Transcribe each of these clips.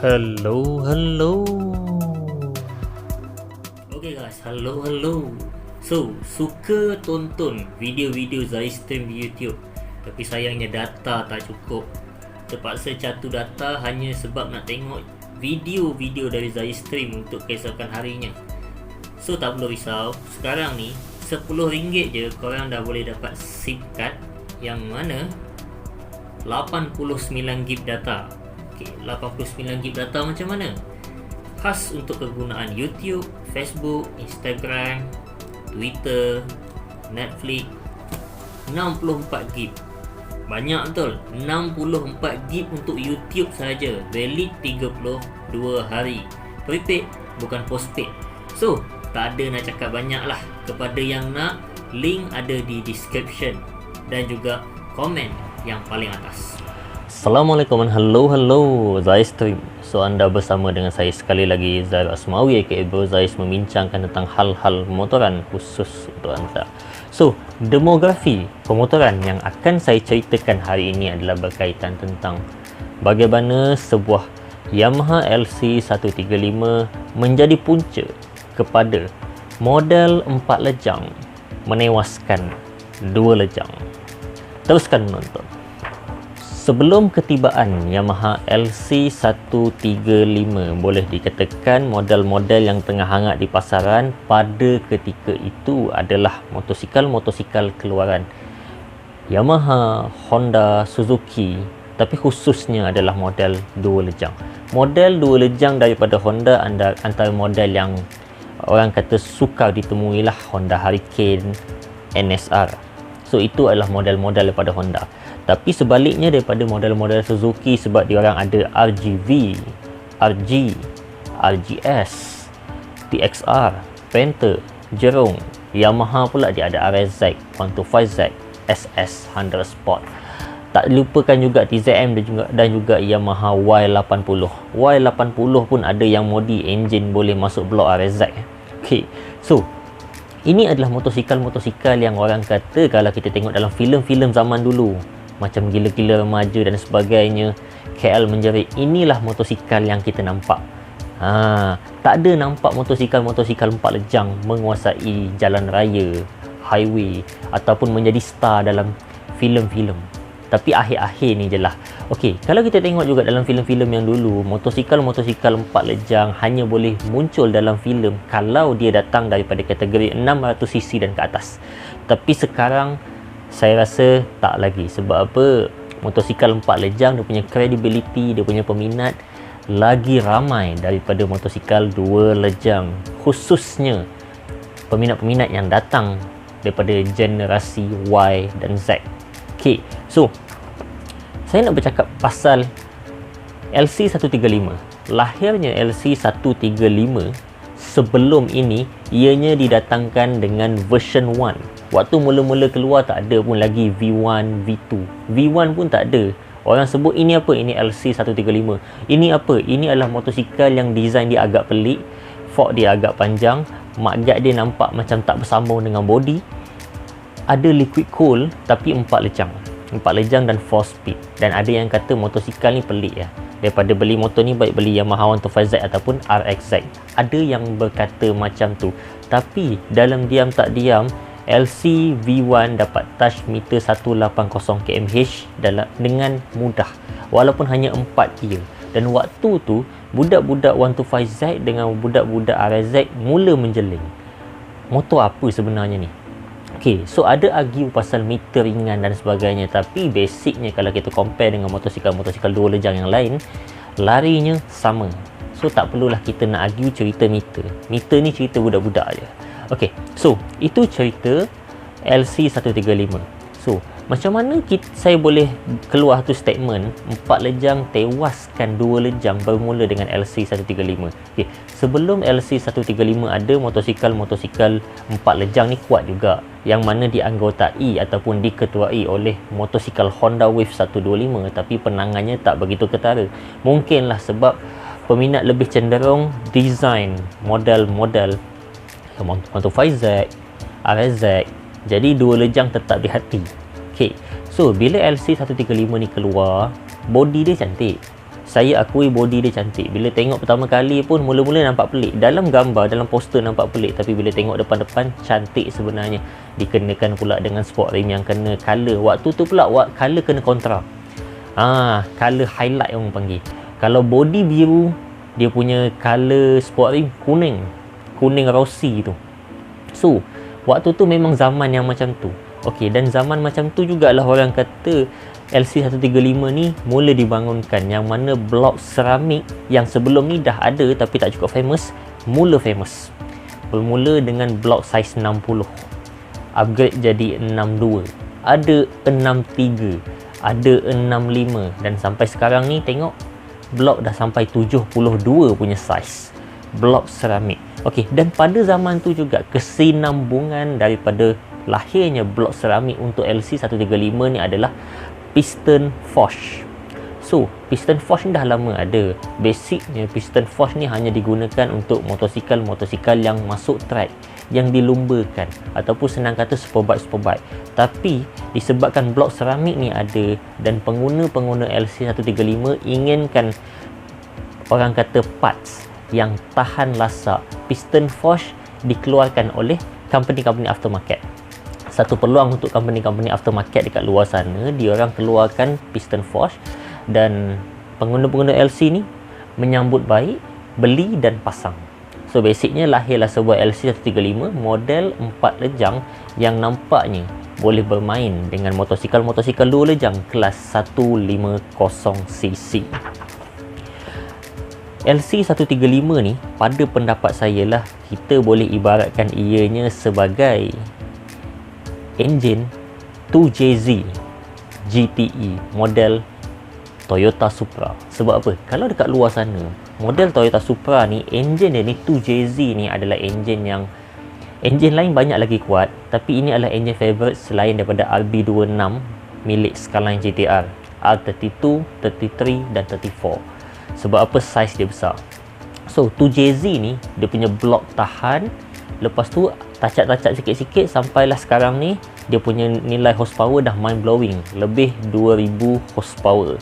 Hello. Okay guys, hello. So, suka tonton video-video Zai stream di YouTube, tapi sayangnya data tak cukup. Terpaksa catu data hanya sebab nak tengok video-video dari Zai stream untuk keesokan harinya. So, tak perlu risau. Sekarang ni RM10 je korang dah boleh dapat SIM card yang mana 89GB data. Okay, 89GB data macam mana? Khas untuk kegunaan YouTube, Facebook, Instagram, Twitter, Netflix. 64GB. Banyak betul. 64GB untuk YouTube saja. Valid 32 hari. Prepaid bukan postpaid. So, tak ada nak cakap banyak lah. Kepada yang nak, link ada di description dan juga komen yang paling atas. Assalamualaikum dan hello Zai Stream. So anda bersama dengan saya sekali lagi, Zairul Asmawi aka Bro Zais, membincangkan tentang hal-hal pemotoran khusus untuk anda. So demografi pemotoran yang akan saya ceritakan hari ini adalah berkaitan tentang bagaimana sebuah Yamaha LC135 menjadi punca kepada model 4 lejang menewaskan 2 lejang. Teruskan menonton. Sebelum ketibaan Yamaha LC135, boleh dikatakan model-model yang tengah hangat di pasaran pada ketika itu adalah motosikal keluaran Yamaha, Honda, Suzuki, tapi khususnya adalah model 2 lejang. Model 2 lejang daripada Honda antara model yang orang kata sukar ditemui lah Honda Hurricane, NSR. So itu adalah model-model daripada Honda. Tapi sebaliknya daripada model-model Suzuki, sebab diorang ada RGV, RG, RGS, TXR, Panther, Jerung. Yamaha pula dia ada RSZ, 125Z, SS, 100 Sport. Tak lupakan juga TZM dan juga Yamaha Y80. Y80 pun ada yang modi engine boleh masuk blok RSZ. Okay, so ini adalah motosikal yang orang kata kalau kita tengok dalam filem-filem zaman dulu, macam Gila-Gila Remaja dan sebagainya, KL Menjerit, inilah motosikal yang kita nampak. Tak ada nampak motosikal 4 lejang menguasai jalan raya, highway ataupun menjadi star dalam filem-filem. Tapi akhir-akhir ni je lah. Okey, kalau kita tengok juga dalam filem-filem yang dulu, motosikal 4 lejang hanya boleh muncul dalam filem kalau dia datang daripada kategori 600cc dan ke atas. Tapi sekarang saya rasa tak lagi. Sebab apa? Motosikal 4 lejang, dia punya credibility, dia punya peminat lagi ramai daripada motosikal 2 lejang. Khususnya peminat-peminat yang datang daripada generasi Y dan Z. Okay, so saya nak bercakap pasal LC135. Lahirnya LC135 sebelum ini ianya didatangkan dengan version 1. Waktu mula-mula keluar tak ada pun lagi V1, V2. V1 pun tak ada. Orang sebut ini apa? Ini LC135. Ini apa? Ini adalah motosikal yang design dia agak pelik. Fork dia agak panjang. Maggat dia nampak macam tak bersambung dengan body. Ada liquid cool tapi 4 lejang. 4 lejang dan 4 speed. Dan ada yang kata motosikal ni pelik ya. Daripada beli motor ni baik beli Yamaha 125Z ataupun RXZ. Ada yang berkata macam tu. Tapi dalam diam tak diam, LC V1 dapat touch meter 180 kmh dengan mudah. Walaupun hanya 4 gear. Dan waktu tu budak-budak 125Z dengan budak-budak RXZ mula menjeling. Motor apa sebenarnya ni? Okay, so ada argue pasal meter ringan dan sebagainya, tapi basicnya kalau kita compare dengan motosikal 2 lejang yang lain, larinya sama. So tak perlulah kita nak argue cerita meter. Meter ni cerita budak-budak je. Okay, so itu cerita LC135. So macam mana saya boleh keluar tu statement 4 lejang tewaskan 2 lejang bermula dengan LC135. Okay, sebelum LC135 ada motosikal 4 lejang ni kuat juga, yang mana dianggotai ataupun diketuai oleh motosikal Honda Wave 125, tapi penangannya tak begitu ketara. Mungkinlah sebab peminat lebih cenderung design model-model 125Z, RSZ, jadi 2 lejang tetap di hati. Okay, so bila LC135 ni keluar, body dia cantik, saya akui body dia cantik. Bila tengok pertama kali pun mula-mula nampak pelik. Dalam gambar, dalam poster nampak pelik, tapi bila tengok depan-depan cantik sebenarnya. Dikenakan pula dengan sport rim yang kena color. Waktu tu pula color kena kontra. Color highlight orang panggil. Kalau body biru, dia punya color sport rim kuning rosy tu. So waktu tu memang zaman yang macam tu. Okey, dan zaman macam tu jugalah orang kata LC135 ni mula dibangunkan, yang mana blok seramik yang sebelum ni dah ada tapi tak cukup famous, mula famous. Bermula dengan blok saiz 60, upgrade jadi 62, ada 63, ada 65, dan sampai sekarang ni tengok blok dah sampai 72 punya saiz blok seramik. Okey, dan pada zaman tu juga kesinambungan daripada lahirnya blok seramik untuk LC135 ni adalah piston forge. So, piston forge ni dah lama ada. Basicnya piston forge ni hanya digunakan untuk motosikal yang masuk track, yang dilumbakan, ataupun senang kata superbike. Tapi disebabkan blok seramik ni ada dan pengguna-pengguna LC135 inginkan orang kata parts yang tahan lasak, piston forge dikeluarkan oleh company-company aftermarket. Satu peluang untuk company-company aftermarket dekat luar sana, dia orang keluarkan piston forge, dan pengguna-pengguna LC ni menyambut baik, beli dan pasang. So basicnya lahirlah sebuah LC135 model 4 lejang yang nampaknya boleh bermain dengan motosikal 2 lejang kelas 150cc. LC135 ni pada pendapat saya lah, kita boleh ibaratkan ianya sebagai enjin 2JZ GTE model Toyota Supra. Sebab apa? Kalau dekat luar sana, model Toyota Supra ni, enjin dia ni 2JZ ni adalah enjin yang enjin lain banyak lagi kuat, tapi ini adalah enjin favourite selain daripada RB26 milik Skyline GTR, R32, 33 dan 34. Sebab apa? Saiz dia besar. So 2JZ ni dia punya blok tahan, lepas tu tacak-tacak sikit-sikit sampailah sekarang ni dia punya nilai horsepower dah mind blowing, lebih 2000 horsepower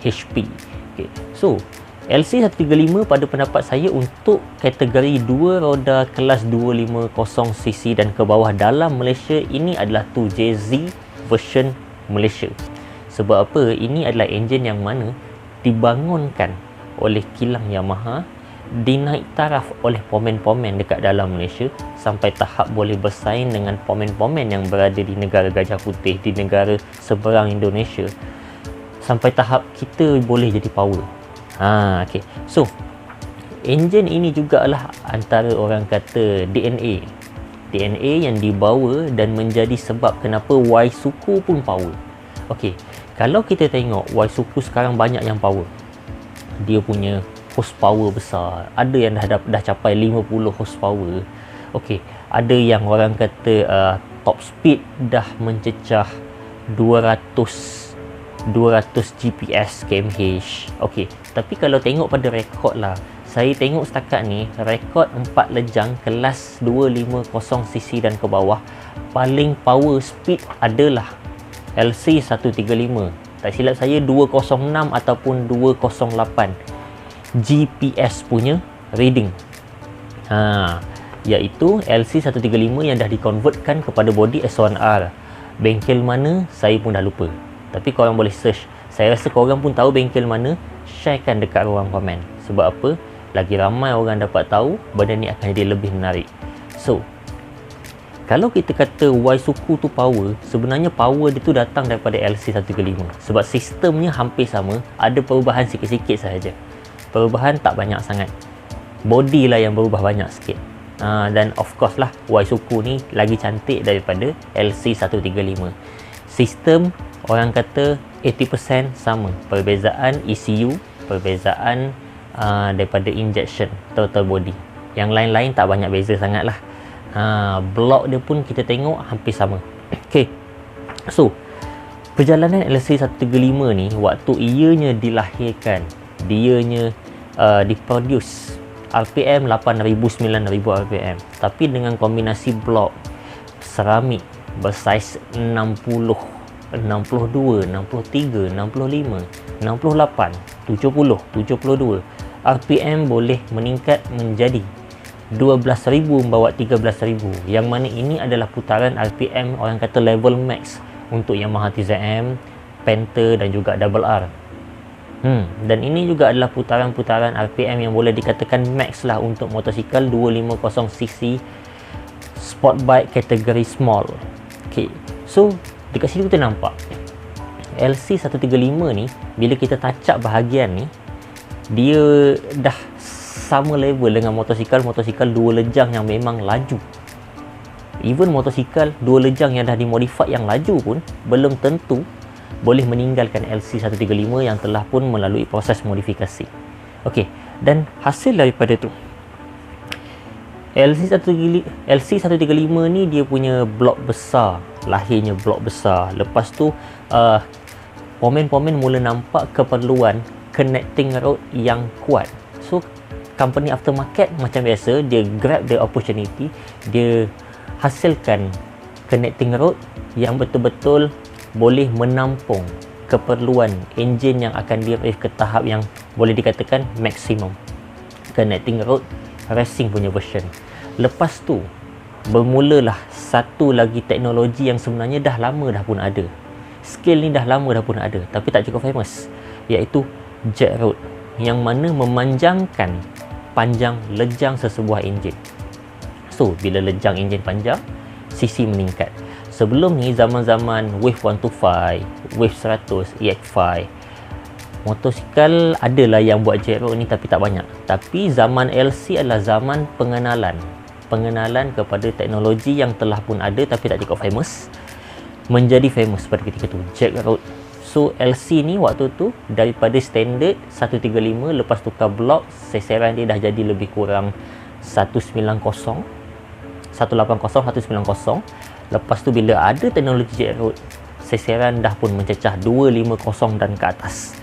HP. Okay. So LC135 pada pendapat saya untuk kategori 2 roda kelas 250cc dan ke bawah dalam Malaysia, ini adalah 2JZ version Malaysia. Sebab apa? Ini adalah enjin yang mana dibangunkan oleh kilang Yamaha, dinaik taraf oleh pomen-pomen dekat dalam Malaysia sampai tahap boleh bersaing dengan pomen-pomen yang berada di negara Gajah Putih, di negara seberang Indonesia, sampai tahap kita boleh jadi power. Okay. So enjin ini jugalah antara orang kata DNA yang dibawa dan menjadi sebab kenapa Waisuku pun power. Okey, kalau kita tengok Waisuku sekarang banyak yang power, dia punya horsepower besar, ada yang dah capai 50 horsepower. Okey, ada yang orang kata top speed dah mencecah 200 GPS kmh. Okey, tapi kalau tengok pada rekod lah, saya tengok setakat ni rekod 4 lejang kelas 250cc dan ke bawah, paling power speed adalah LC135. Tak silap saya 206 ataupun 208 GPS punya reading. Iaitu LC135 yang dah dikonvertkan kepada body S1R. Bengkel mana saya pun dah lupa, tapi korang boleh search. Saya rasa korang pun tahu bengkel mana, sharekan dekat ruang komen. Sebab apa? Lagi ramai orang dapat tahu, benda ni akan jadi lebih menarik. So kalau kita kata Waisuku tu power, sebenarnya power dia tu datang daripada LC135. Sebab sistemnya hampir sama, ada perubahan sikit-sikit sahaja. Perubahan tak banyak sangat, body lah yang berubah banyak sikit. Dan of course lah, Waisuku ni lagi cantik daripada LC135. Sistem orang kata 80% sama. Perbezaan ECU, perbezaan daripada injection, total body. Yang lain-lain tak banyak beza sangat lah. Blok dia pun kita tengok hampir sama. Okay. So perjalanan LC135 ni, waktu ianya dilahirkan, dianya diproduce RPM 8,000-9,000 RPM, tapi dengan kombinasi blok seramik bersaiz 60, 62, 63, 65, 68 70, 72. RPM boleh meningkat menjadi 12,000 membawa 13,000, yang mana ini adalah putaran RPM orang kata level max untuk Yamaha TZM, Panther dan juga Double R. Dan ini juga adalah putaran-putaran RPM yang boleh dikatakan max lah untuk motosikal 250cc sport bike kategori small. Okay, so dekat sini kita nampak LC135 ni, bila kita touch up bahagian ni, dia dah sama level dengan motosikal dua lejang yang memang laju. Even motosikal dua lejang yang dah dimodify yang laju pun belum tentu boleh meninggalkan LC135 yang telah pun melalui proses modifikasi. Okey, dan hasil daripada tu, LC135 ni dia punya blok besar, lahirnya blok besar. Lepas tu pomen-pomen mula nampak keperluan connecting rod yang kuat. So company aftermarket macam biasa, dia grab the opportunity, dia hasilkan connecting rod yang betul-betul boleh menampung keperluan enjin yang akan diraih ke tahap yang boleh dikatakan maksimum. Connecting rod racing punya version. Lepas tu bermulalah satu lagi teknologi yang sebenarnya dah lama dah pun ada. Skill ni dah lama dah pun ada tapi tak cukup famous, iaitu jet rod, yang mana memanjangkan panjang lejang sesebuah enjin. So bila lejang enjin panjang, cc meningkat. Sebelum ni zaman-zaman Wave 125, Wave 100, EX5, motosikal adalah yang buat jet rod ni tapi tak banyak. Tapi zaman LC adalah zaman pengenalan kepada teknologi yang telah pun ada tapi tak cukup famous, menjadi famous pada ketika tu, jet rod. So LC ni waktu tu daripada standard 135, lepas tukar blok, seseran dia dah jadi lebih kurang 190, 190. Lepas tu bila ada teknologi jet rod, seseran dah pun mencecah 250 dan ke atas.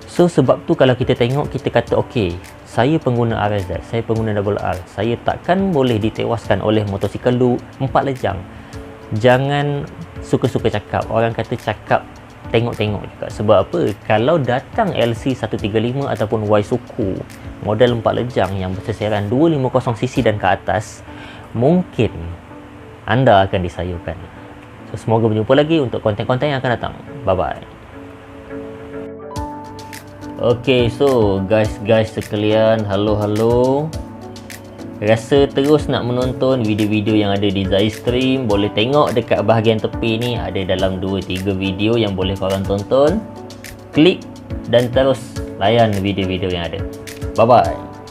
So sebab tu kalau kita tengok, kita kata okey, saya pengguna RZ, saya pengguna Double R, saya takkan boleh ditewaskan oleh motosikal 4 lejang. Jangan suka-suka cakap, orang kata cakap tengok-tengok juga. Sebab apa? Kalau datang LC135 ataupun Waisuku model 4 lejang yang berseseran 250cc dan ke atas, mungkin anda akan disayangkan. So, semoga berjumpa lagi untuk konten-konten yang akan datang. Bye-bye. Okay, so guys sekalian, halo. Rasa terus nak menonton video-video yang ada di Zaistream, boleh tengok dekat bahagian tepi ni, ada dalam 2-3 video yang boleh korang tonton. Klik dan terus layan video-video yang ada. Bye-bye.